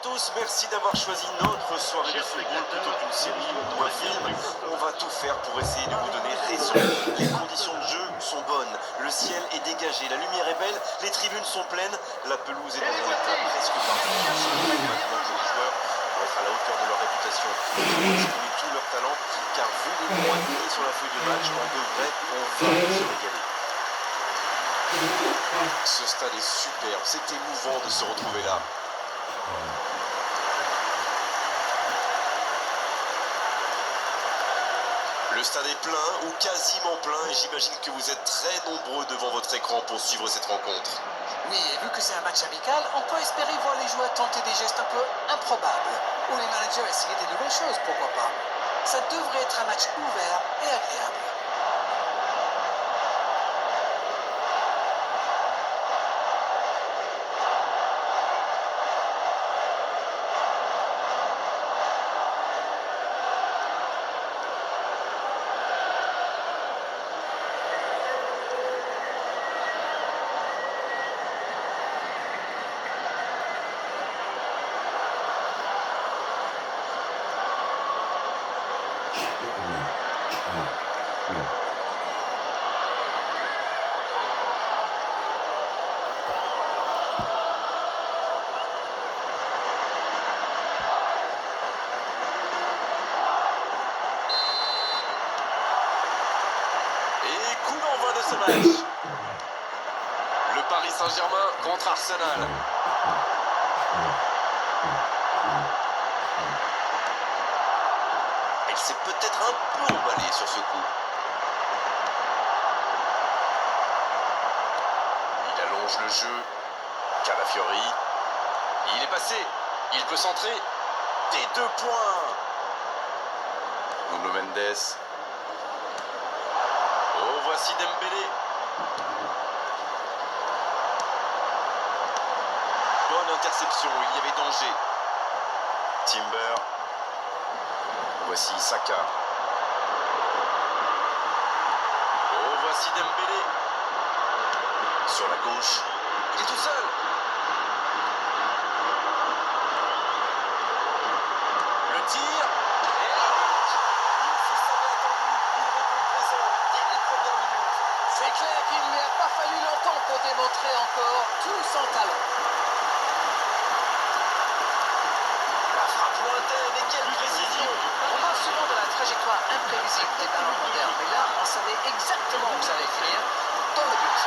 tous, merci d'avoir choisi notre soirée de football plutôt qu'une série ou un film. On va tout faire pour essayer de vous donner raison. Les conditions de jeu sont bonnes, le ciel est dégagé, la lumière est belle, les tribunes sont pleines, la pelouse est dans un état presque parfait. Maintenant que les joueurs vont être à la hauteur de leur réputation et exprimer tout leur talent, car vu les points mis sur la feuille de match, on va se régaler. Ce stade est superbe, c'est émouvant de se retrouver là. Le stade est plein ou quasiment plein et j'imagine que vous êtes très nombreux devant votre écran pour suivre cette rencontre. Oui, et vu que c'est un match amical, on peut espérer voir les joueurs tenter des gestes un peu improbables. Ou les managers essayer des nouvelles choses, pourquoi pas. Ça devrait être un match ouvert et agréable. Coup d'envoi de ce match. Le Paris Saint-Germain contre Arsenal. Elle s'est peut-être un peu emballée sur ce coup. Il allonge le jeu. Calafiori. Il est passé. Il peut centrer. Des 2 points. Nuno Mendes. Oh, voici Dembélé. Bonne interception, il y avait danger. Timber. Voici Saka. Oh, voici Dembélé. Sur la gauche. Il est tout seul. Le tir. Et le but. Il se savait attendu. Il répond présent dès les premières minutes. C'est clair qu'il n'y a pas fallu longtemps pour démontrer encore tout son talent. La frappe lointaine et quelle précision. On parle souvent de la trajectoire imprévisible des ballons modernes, mais là, on savait exactement où ça allait finir, dans le but.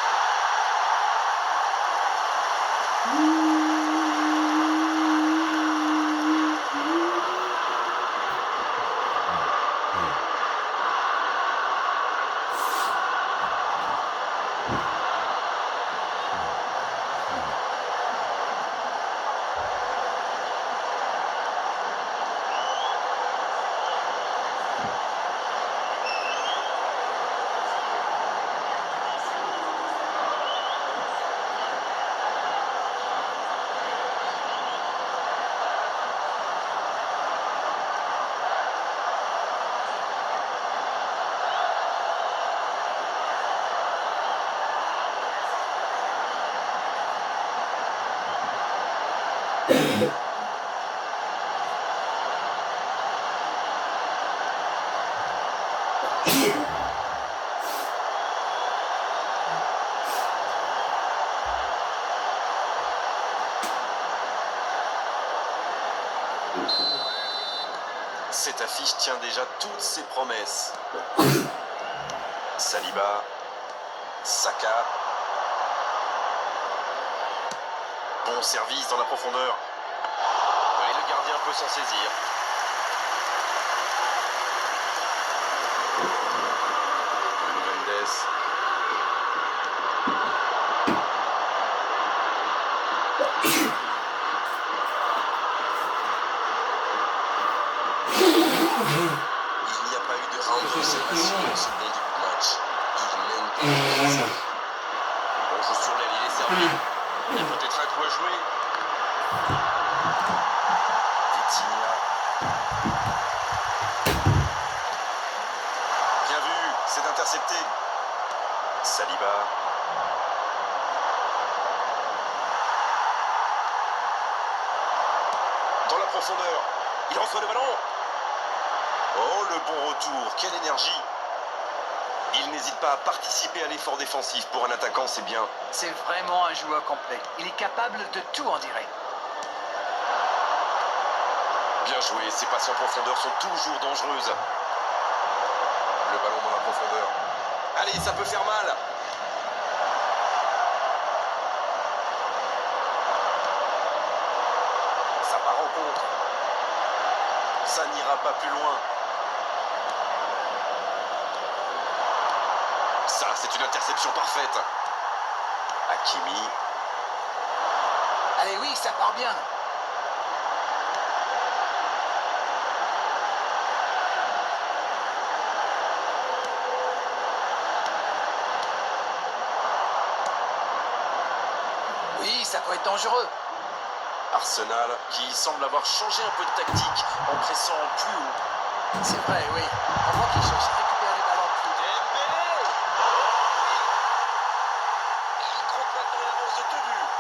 Cette affiche tient déjà toutes ses promesses. Saliba, Saka. Bon service dans la profondeur. Et le gardien peut s'en saisir. Nuno Mendes. Il n'y a pas eu de round d'observation dans ce bon début de match. Il mène bien. On joue sur l'aile, il est servi. Il y a peut-être un coup à jouer. Vitinha. Bien vu, c'est intercepté. Saliba. Dans la profondeur. Il reçoit le ballon. Oh, le bon retour. Quelle énergie. Il n'hésite pas à participer à l'effort défensif. Pour un attaquant, c'est bien. C'est vraiment un joueur complet. Il est capable de tout en direct. Bien joué. Ses passes en profondeur sont toujours dangereuses. Le ballon dans la profondeur. Allez, ça peut faire mal. Ça part en contre. Ça n'ira pas plus loin. Ça, c'est une interception parfaite. Hakimi. Allez, oui, ça part bien. Oui, ça peut être dangereux. Arsenal qui semble avoir changé un peu de tactique en pressant plus haut. C'est vrai, oui. On voit qu'il cherche à récupérer les ballons plus haut. Dembélé. Il compte maintenant l'avance de 2 buts.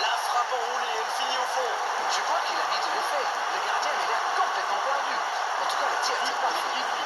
La frappe enroulée, elle finit au fond. Je crois qu'il a mis de l'effet. Le gardien il a l'air complètement perdu. En tout cas, le tir c'est parfait.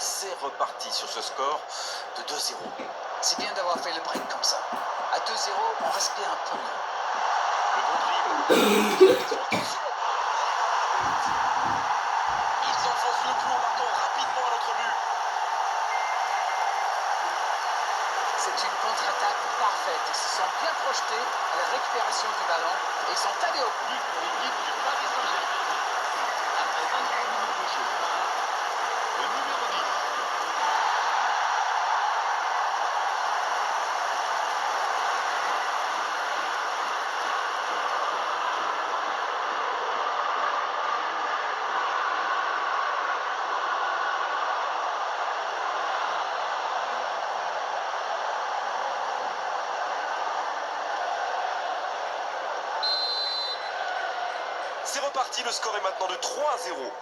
C'est reparti sur ce score de 2-0. C'est bien d'avoir fait le break comme ça. À 2-0, on respire un peu mieux. Le bon dribble. Attention. Ils enfoncent le clou en marquant rapidement à notre but. C'est une contre-attaque parfaite. Ils se sont bien projetés à la récupération du ballon et ils sont allés au but pour l'équipe du Paris Saint-Germain. Après 23 minutes de jeu, le numéro 10. C'est reparti, le score est maintenant de 3-0.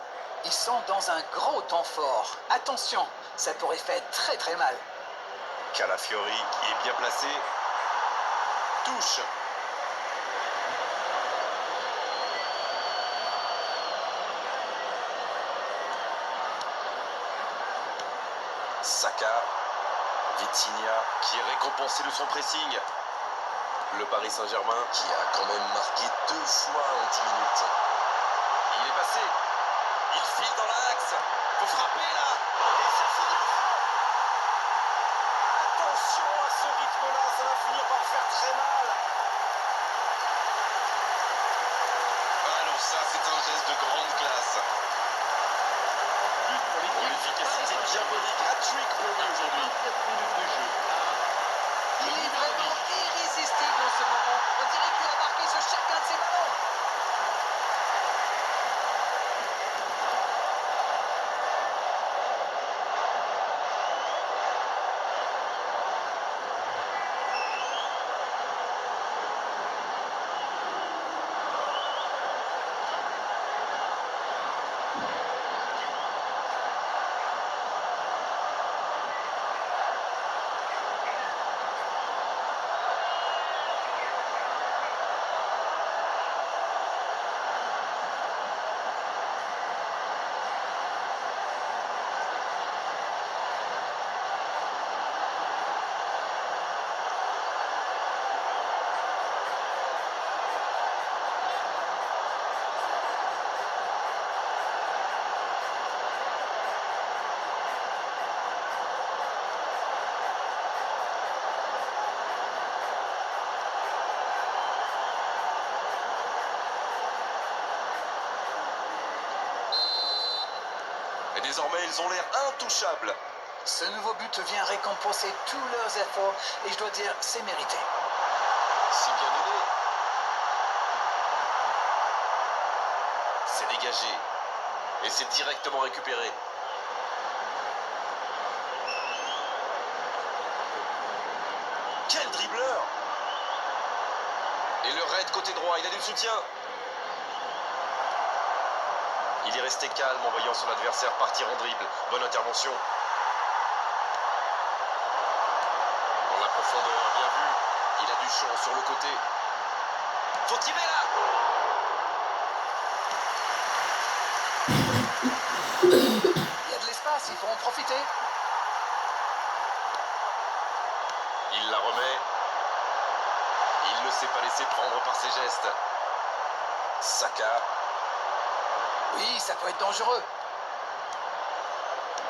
Ils sont dans un gros temps fort. Attention, ça pourrait faire très très mal. Calafiori qui est bien placé. Touche. Saka. Vitinha qui est récompensé de son pressing. Le Paris Saint-Germain qui a quand même marqué 2 fois en 10 minutes. Il est passé. Il file dans l'axe. Faut frapper là. Et ça finit au fond. Attention à ce rythme-là, ça va finir par faire très mal. Alors ça, c'est un geste de grande classe. Pour l'efficacité diabolique, hat-trick pour lui aujourd'hui. Il est vraiment irrésistible en ce moment. On dirait qu'il a marqué sur chacun de ses ballons. Désormais, ils ont l'air intouchables. Ce nouveau but vient récompenser tous leurs efforts et je dois dire, c'est mérité. C'est bien donné. C'est dégagé. Et c'est directement récupéré. Quel dribbleur! Et le raid côté droit, il a du soutien. Il est resté calme en voyant son adversaire partir en dribble. Bonne intervention. Dans la profondeur, bien vu. Il a du champ sur le côté. Faut tirer là! Il y a de l'espace, il faut en profiter. Il la remet. Il ne s'est pas laissé prendre par ses gestes. Saka. Oui, ça peut être dangereux.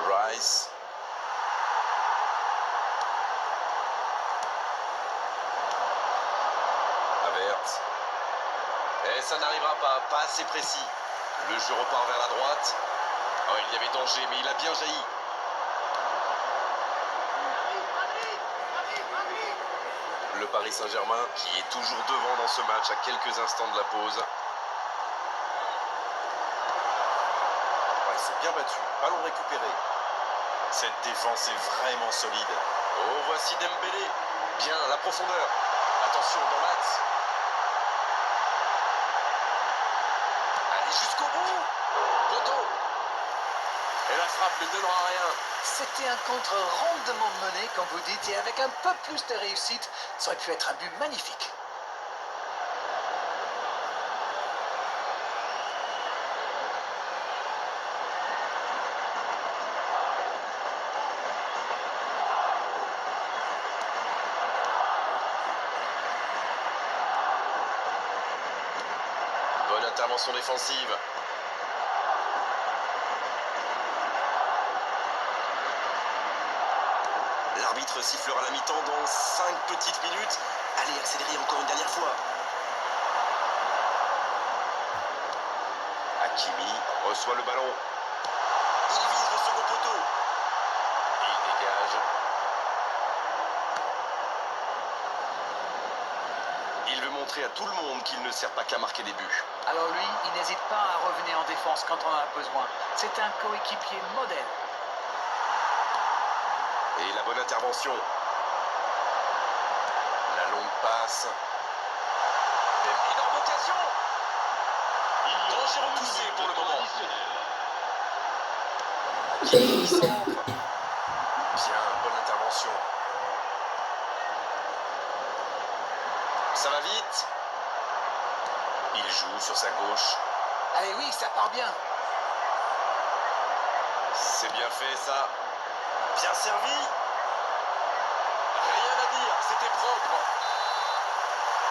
Rice. Havertz. Et ça n'arrivera pas assez précis. Le jeu repart vers la droite. Oh, il y avait danger, mais il a bien jailli. Le Paris Saint-Germain qui est toujours devant dans ce match à quelques instants de la pause. Ouais, ils sont bien battus. Ballon récupéré. Cette défense est vraiment solide. Oh, voici Dembélé. Bien, la profondeur. Attention dans l'axe. Allez jusqu'au bout. Poteau. Et la frappe ne donnera rien. C'était un contre rondement mené, comme vous dites, et avec un peu plus de réussite, ça aurait pu être un but magnifique. Bonne intervention défensive. L'arbitre sifflera la mi-temps dans 5 petites minutes. Allez, accélérez encore une dernière fois. Hakimi reçoit le ballon. Il vise le second poteau. Et il dégage. Il veut montrer à tout le monde qu'il ne sert pas qu'à marquer des buts. Alors lui, il n'hésite pas à revenir en défense quand on en a besoin. C'est un coéquipier modèle. Et la bonne intervention. La longue passe. Énorme occasion. Danger repoussé pour le moment. Hakimi centre. Bien, bonne intervention. Ça va vite. Il joue sur sa gauche. Allez, oui, ça part bien. C'est bien fait ça. Bien servi. Rien à dire, c'était propre.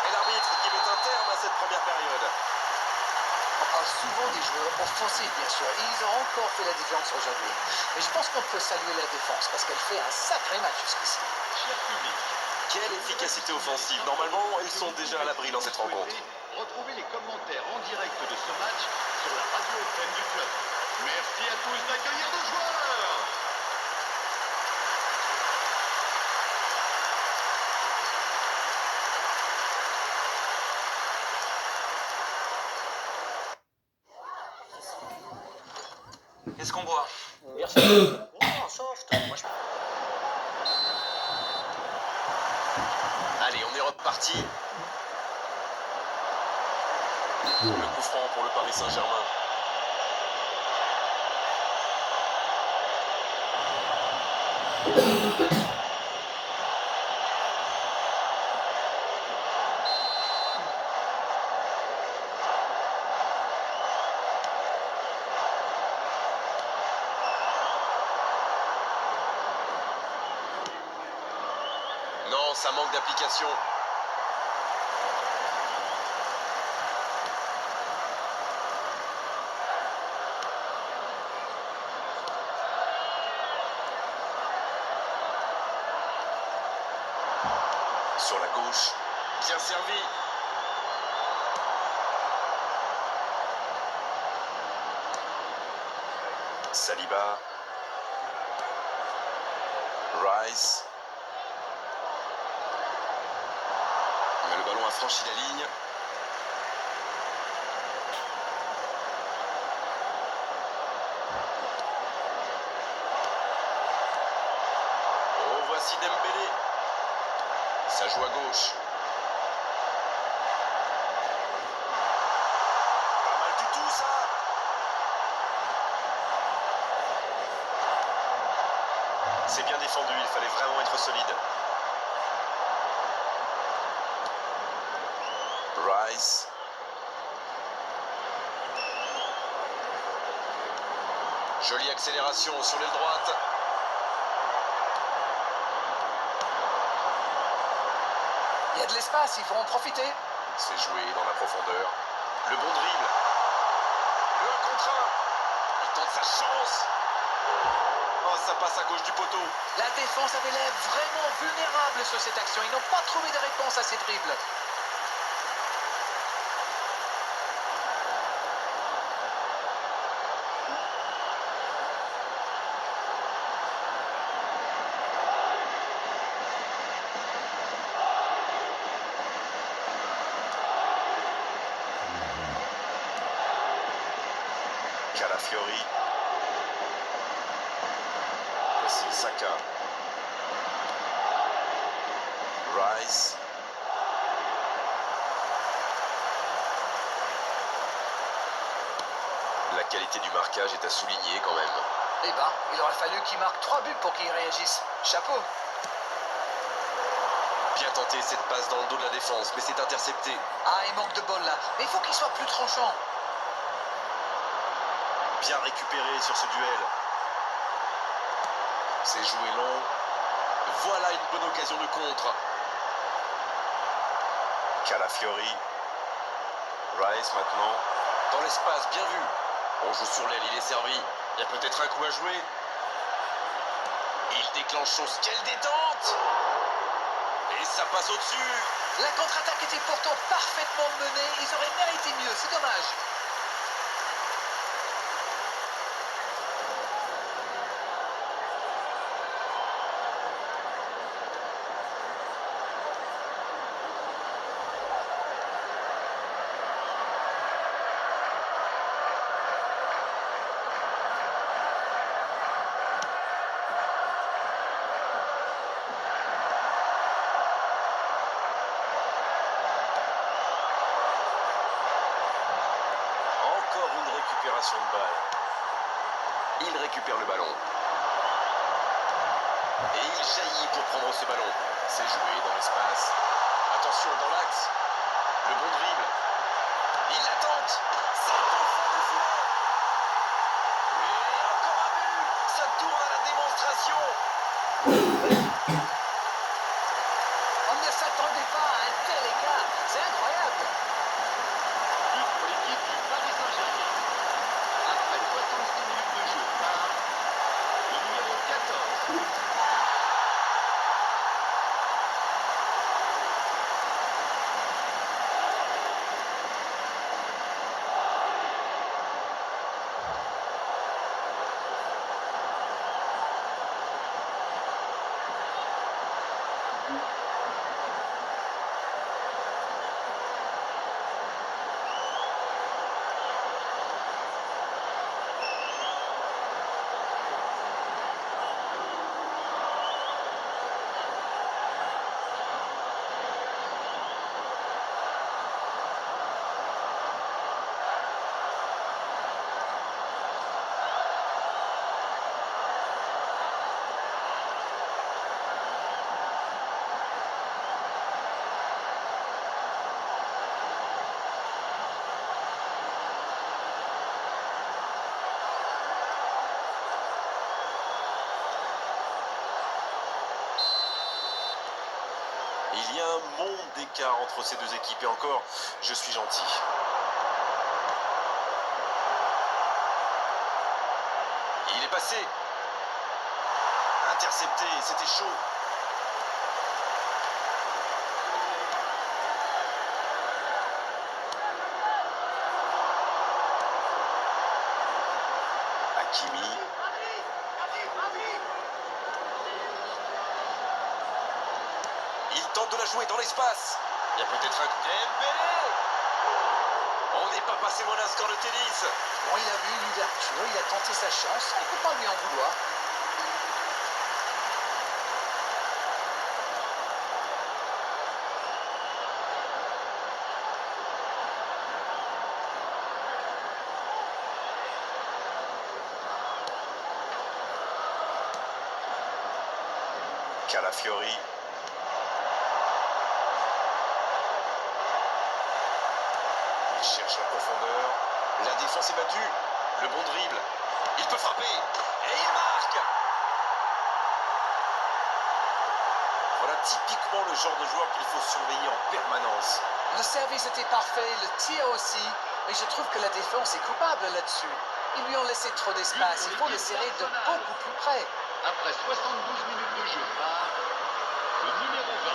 Et l'arbitre qui met un terme à cette première période. On parle souvent des joueurs offensifs, bien sûr, et ils ont encore fait la différence aujourd'hui. Mais je pense qu'on peut saluer la défense, parce qu'elle fait un sacré match jusqu'ici. Cher public, Quelle efficacité offensive. Normalement, ils sont déjà à l'abri dans cette rencontre. retrouvez les commentaires en direct de ce match sur la radio FM du club. Merci à tous d'accueillir nos joueurs. Qu'est-ce qu'on boit? Merci. Oh, soft. Moi, Allez, on est reparti. Le coup franc pour le Paris Saint-Germain. Non, ça manque d'application. Sur la gauche, bien servi. Saliba. Rice. Mais le ballon a franchi la ligne. Oh, voici Dembélé. Ça joue à gauche. Pas mal du tout, ça. C'est bien défendu, il fallait vraiment être solide. Rice. Jolie accélération sur l'aile droite. Il y a de l'espace, il faut en profiter. C'est joué dans la profondeur. Le bon dribble. Le 1 contre 1. Il tente sa chance. Oh, ça passe à gauche du poteau. La défense avait l'air vraiment vulnérable sur cette action. Ils n'ont pas trouvé de réponse à ces dribbles. Calafiori. Voici Saka. Rice. La qualité du marquage est à souligner quand même. Eh ben, il aurait fallu qu'il marque 3 buts pour qu'il réagisse. Chapeau. Bien tenté cette passe dans le dos de la défense, mais c'est intercepté. Ah, il manque de bol là. Mais il faut qu'il soit plus tranchant. Bien récupéré sur ce duel. C'est joué long. Voilà une bonne occasion de contre. Calafiori. Rice maintenant. Dans l'espace, bien vu. On joue sur l'aile, il est servi. Il y a peut-être un coup à jouer. Il déclenche son... Quelle détente! Et ça passe au-dessus. La contre-attaque était pourtant parfaitement menée. Ils auraient mérité mieux, c'est dommage. Encore une récupération de balle. Il récupère le ballon. Et il jaillit pour prendre ce ballon. C'est joué dans l'espace. Attention dans l'axe. Le bon dribble. Il la tente. C'est au fond du filet. Et encore un but. Ça tourne à la démonstration. On ne s'attendait pas à un tel écart. C'est incroyable. But pour l'équipe du Paris Saint-Germain. Après 66 minutes de jeu par le numéro 14. Il y a un monde d'écart entre ces deux équipes. Et encore, je suis gentil. Il est passé. Intercepté, c'était chaud. Hakimi. tente de la jouer dans l'espace. Il y a peut-être un Dembélé. On n'est pas passé loin d'un score de tennis. Bon, il a vu l'ouverture, il a tenté sa chance, on ne peut pas lui en vouloir. Calafiori. Il cherche la profondeur. La défense est battue. Le bon dribble. Il peut frapper. Et il marque. Voilà typiquement le genre de joueur qu'il faut surveiller en permanence. Le service était parfait, le tir aussi, mais je trouve que la défense est coupable là-dessus. Ils lui ont laissé trop d'espace, il faut les serrer de beaucoup plus près. Après 72 minutes de jeu par le numéro 20.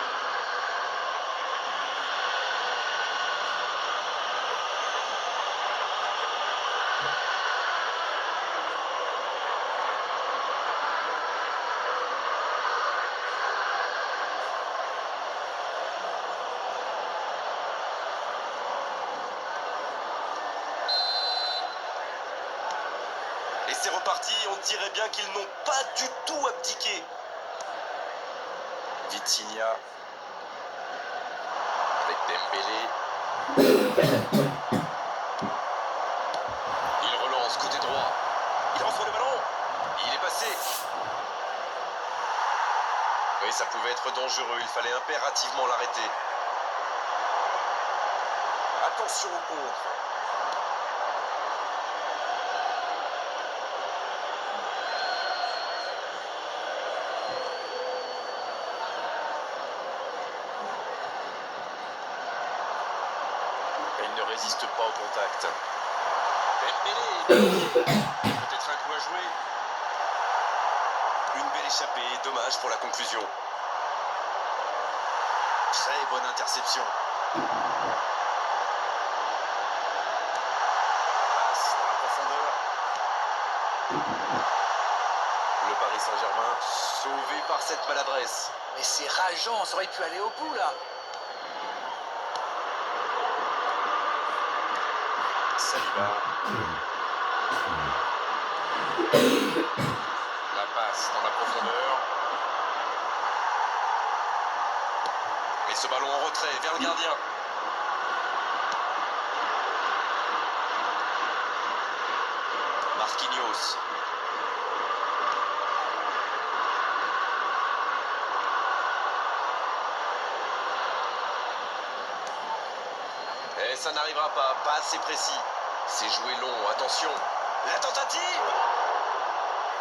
Et c'est reparti, on dirait bien qu'ils n'ont pas du tout abdiqué. Vitinha. Avec Dembélé. Il relance côté droit. Il reçoit le ballon. Il est passé. Oui, ça pouvait être dangereux, il fallait impérativement l'arrêter. Attention au contre. Et il ne résiste pas au contact. Dembélé. Peut-être un coup à jouer. Une belle échappée, dommage pour la conclusion. Très bonne interception. Passe dans la profondeur. Le Paris Saint-Germain sauvé par cette maladresse. Mais c'est rageant, ça aurait pu aller au bout là. Saliba. La passe dans la profondeur. Mais ce ballon en retrait vers le gardien. Marquinhos. Et ça n'arrivera pas assez précis. C'est joué long, attention. La tentative.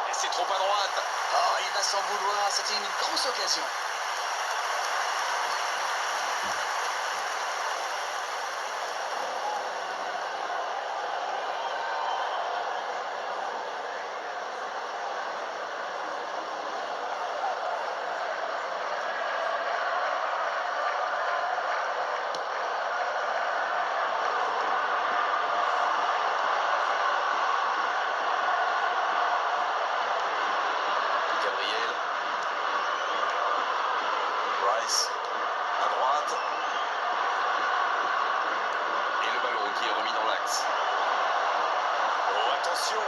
Et c'est trop à droite. Oh, il va s'en vouloir, c'était une grosse occasion. Gabriel. Rice. À droite. Et le ballon qui est remis dans l'axe. Oh, attention.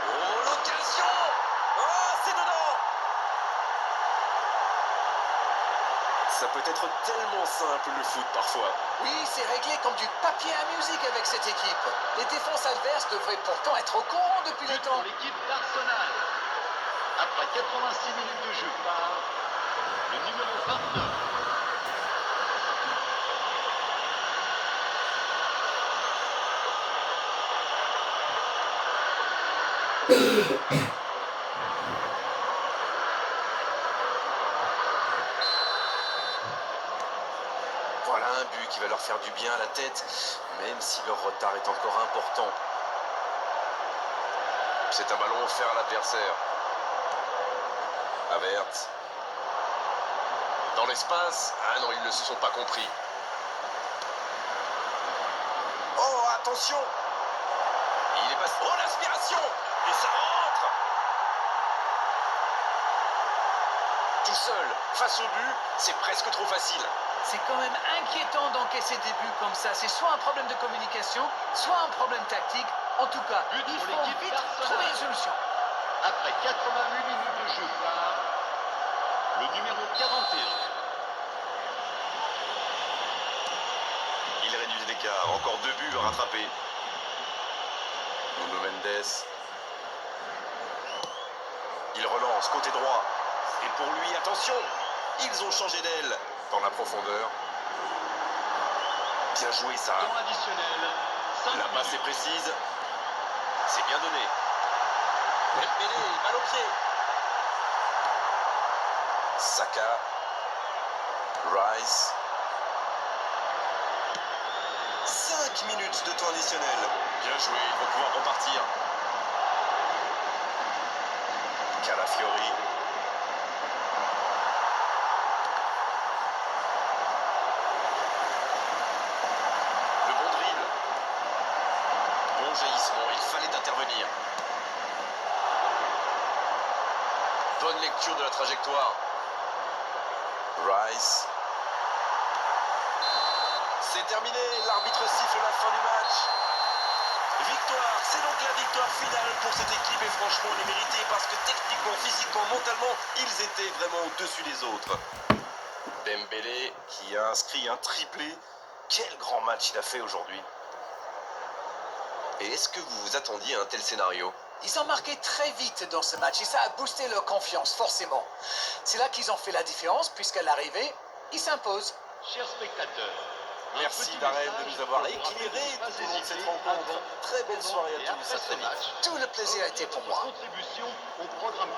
Oh, l'occasion. Oh, c'est dedans. Ça peut être tellement simple le foot parfois. Oui, c'est réglé comme du papier à musique avec cette équipe. Les défenses adverses devraient pourtant être au courant depuis le But temps. pour l'équipe d'Arsenal. Après 86 minutes de jeu par le numéro 29. Voilà un but qui va leur faire du bien à la tête, même si leur retard est encore important. C'est un ballon offert à l'adversaire. Havertz. Dans l'espace. Ah non, ils ne se sont pas compris. Oh, attention. Il est passé. Oh, l'aspiration. Et ça rentre. Tout seul face au but, c'est presque trop facile. C'est quand même inquiétant d'encaisser des buts comme ça. C'est soit un problème de communication, soit un problème tactique. En tout cas, But il pour faut l'équipe vite d'Arsenal. trouver une solution. Après 88 minutes de jeu par le numéro 41. Il réduit l'écart, encore 2 buts à rattraper. Nuno Mendes. Il relance côté droit. Et pour lui, attention, ils ont changé d'aile dans la profondeur. Bien joué ça. Temps additionnel. 5 La passe est minutes. précise. C'est bien donné. Dembélé, balle au pied. Saka. Rice. 5 minutes de temps additionnel. Bien joué, ils vont pouvoir repartir. Calafiori. Le bon dribble. Bon jaillissement, il fallait intervenir. Bonne lecture de la trajectoire. Rice. C'est terminé, l'arbitre siffle la fin du match. Victoire, c'est donc la victoire finale pour cette équipe et franchement elle est méritée parce que techniquement, physiquement, mentalement, ils étaient vraiment au-dessus des autres. Dembélé qui a inscrit un triplé. Quel grand match il a fait aujourd'hui. Et est-ce que vous vous attendiez à un tel scénario? Ils ont marqué très vite dans ce match et ça a boosté leur confiance, forcément. C'est là qu'ils ont fait la différence puisqu'à l'arrivée, ils s'imposent. Chers spectateurs, un Merci petit Darren message de nous avoir pour vous rappeler éclairés de ne pas tout au long de cette hésiter rencontre. avant, Très belle pendant soirée et à après tous, à ce très vite. match. Tout le plaisir a été pour moi. Contribution au programme.